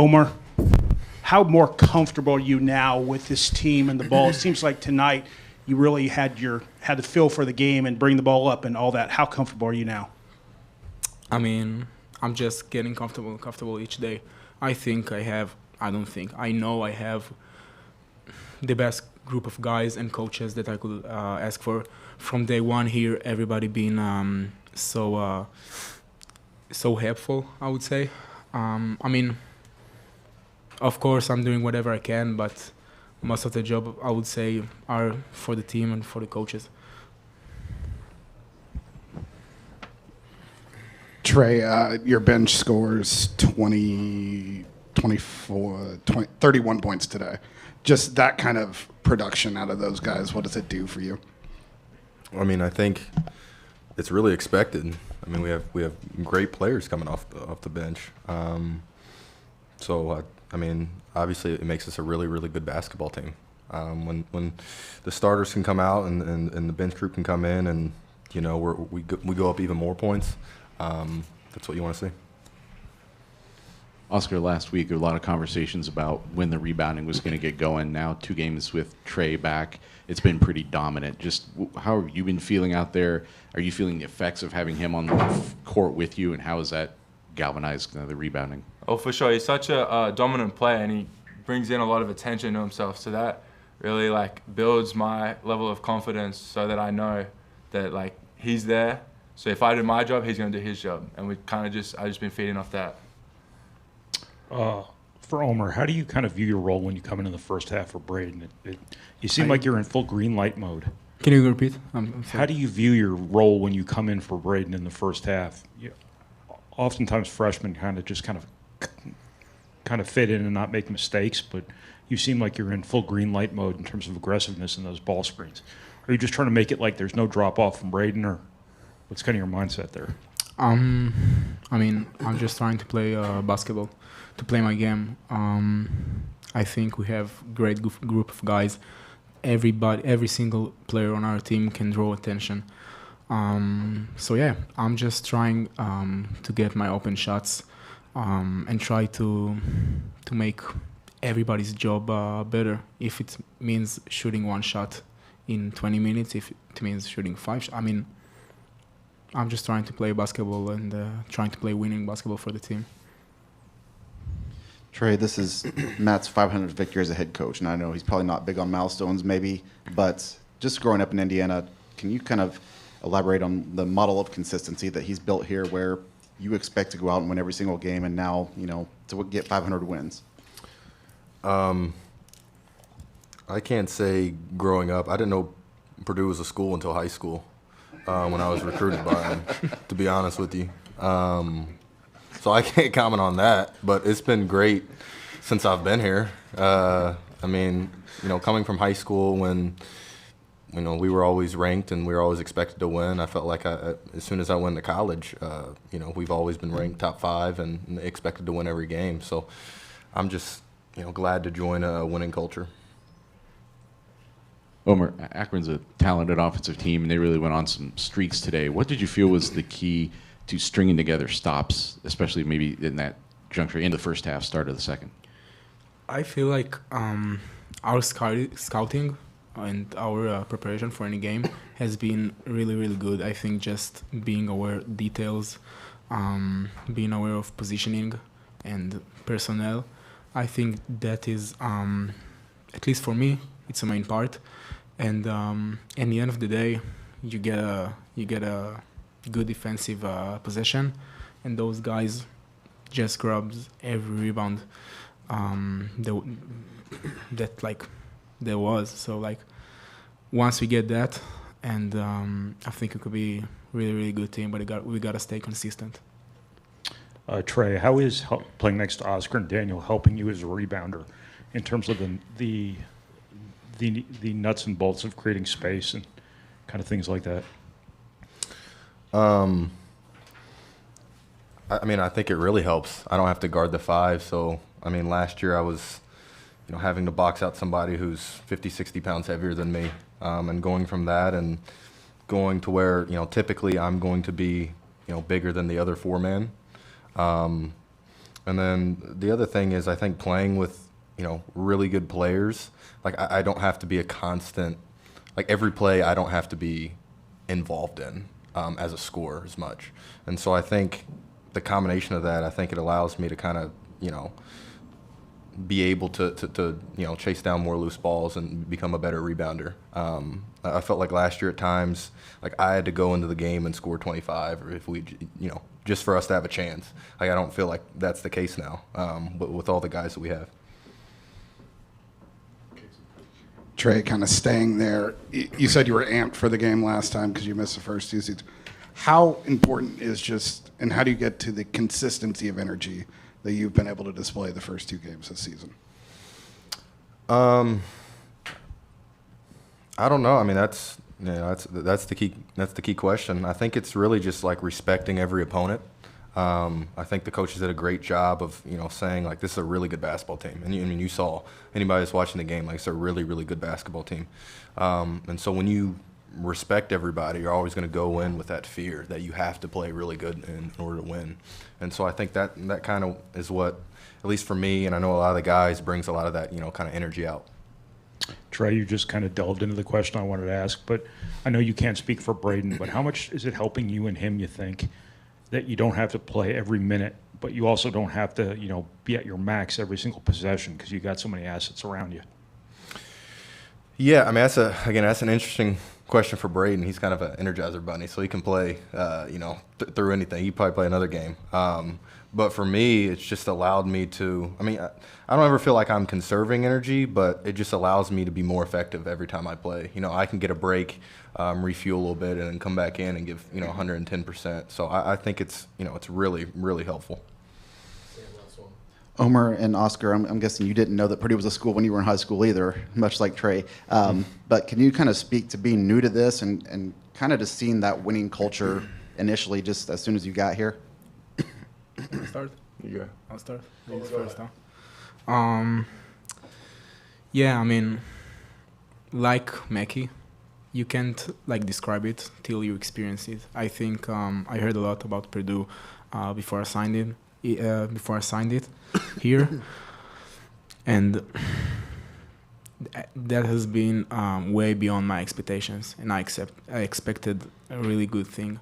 Omar, how more comfortable are you now with this team and the ball? It seems like tonight you really had the feel for the game and bring the ball up and all that. How comfortable are you now? I mean, I'm just getting comfortable each day. I know I have the best group of guys and coaches that I could ask for. From day one here, everybody been so helpful, I would say. I mean, of course, I'm doing whatever I can, but most of the job, I would say, are for the team and for the coaches. Trey, your bench scores 31 points today. Just that kind of production out of those guys, what does it do for you? I mean, I think it's really expected. I mean, we have great players coming off the bench. So I mean, obviously, it makes us a really, really good basketball team. When the starters can come out and the bench group can come in, and you know we go up even more points. That's what you want to see. Oscar, last week there were a lot of conversations about when the rebounding was going to get going. Now 2 games with Trey back, it's been pretty dominant. Just how have you been feeling out there? Are you feeling the effects of having him on the court with you, and how has that galvanized the rebounding? Oh, for sure. He's such a dominant player, and he brings in a lot of attention to himself. So that really builds my level of confidence, so that I know that he's there. So if I do my job, he's going to do his job, and I just been feeding off that. For Omer, how do you kind of view your role when you come into the first half for Braden? You seem like you're in full green light mode. Can you repeat? How do you view your role when you come in for Braden in the first half? Oftentimes freshmen kind of fit in and not make mistakes, but you seem like you're in full green light mode in terms of aggressiveness in those ball screens. Are you just trying to make it like there's no drop off from Braden, or what's kind of your mindset there? I mean, I'm just trying to play basketball, to play my game. I think we have great group of guys. Every single player on our team can draw attention. So yeah, I'm just trying to get my open shots and try to make everybody's job better. If it means shooting 1 shot in 20 minutes, if it means shooting 5 I mean, I'm just trying to play basketball and trying to play winning basketball for the team. Trey, this is Matt's 500th victory as a head coach, and I know he's probably not big on milestones maybe, but just growing up in Indiana, can you kind of elaborate on the model of consistency that he's built here, where you expect to go out and win every single game, and now, to get 500 wins? I can't say growing up. I didn't know Purdue was a school until high school. When I was recruited by him, to be honest with you. So I can't comment on that, but it's been great since I've been here. I mean, coming from high school when, we were always ranked and we were always expected to win, I felt like as soon as I went to college, we've always been ranked top 5 and expected to win every game. So I'm just, glad to join a winning culture. Omer, Akron's a talented offensive team, and they really went on some streaks today. What did you feel was the key to stringing together stops, especially maybe in that juncture, in the first half, start of the second? I feel like our scouting and our preparation for any game has been really, really good. I think just being aware of details, being aware of positioning and personnel, I think that is, at least for me, it's a main part. And at the end of the day, you get a good defensive possession, and those guys just grabs every rebound there was. So once we get that, and I think it could be a really, really good team. But we gotta stay consistent. Trey, how is playing next to Oscar and Daniel helping you as a rebounder in terms of the nuts and bolts of creating space and kind of things like that? I mean, I think it really helps. I don't have to guard the 5. So, I mean, last year I was, having to box out somebody who's 50, 60 pounds heavier than me, and going from that and going to where, typically I'm going to be, bigger than the other 4 men. And then the other thing is I think playing with, really good players, like I don't have to be a constant, like every play I don't have to be involved in as a scorer as much. And so I think the combination of that, I think it allows me to kind of, be able to chase down more loose balls and become a better rebounder. I felt like last year at times, like I had to go into the game and score 25, or if we, just for us to have a chance. Like I don't feel like that's the case now, with all the guys that we have. Trey, kind of staying there, you said you were amped for the game last time because you missed the first 2 seasons. How important is and how do you get to the consistency of energy that you've been able to display the first 2 games this season? I don't know. I mean, that's the key. That's the key question. I think it's really just like respecting every opponent. I think the coaches did a great job of saying like this is a really good basketball team, and you saw anybody that's watching the game, like it's a really really good basketball team. And so when you respect everybody, you're always going to go in with that fear that you have to play really good in order to win. And so I think that kind of is what, at least for me, and I know a lot of the guys, brings a lot of that kind of energy out. Trey, you just kind of delved into the question I wanted to ask, but I know you can't speak for Braden, but how much is it helping you and him, you think, that you don't have to play every minute, but you also don't have to, be at your max every single possession because you got so many assets around you? Yeah, I mean, that's an interesting question for Braden. He's kind of an energizer bunny, so he can play, through anything. He'd probably play another game. But for me, it's just allowed me to, I don't ever feel like I'm conserving energy, but it just allows me to be more effective every time I play. I can get a break, refuel a little bit, and then come back in and give, 110%. So I think it's really, really helpful. Omer and Oscar, I'm guessing you didn't know that Purdue was a school when you were in high school either, much like Trey. But can you kind of speak to being new to this and kind of just seeing that winning culture initially just as soon as you got here? I'll start. You go. I'll start. Ladies first, huh? Yeah, I mean, like Mackey, you can't like describe it till you experience it. I think I heard a lot about Purdue before I signed it. Here, and that has been way beyond my expectations, and I expected a really good thing.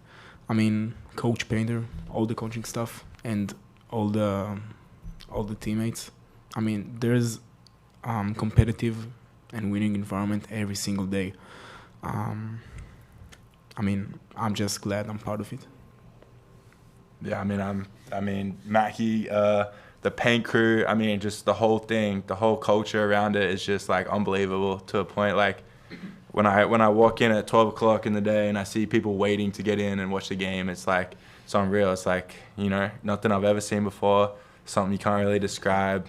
I mean, Coach Painter, all the coaching stuff, and all the teammates. I mean, there's competitive and winning environment every single day. I'm just glad I'm part of it. Yeah, I mean, Mackey, the paint crew, just the whole thing, the whole culture around it is just like unbelievable to a point. Like when I walk in at 12 o'clock in the day and I see people waiting to get in and watch the game, it's like, it's unreal. It's like, nothing I've ever seen before, something you can't really describe.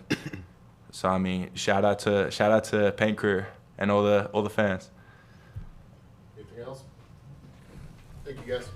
So, shout out to paint crew and all the fans. Anything else? Thank you, guys.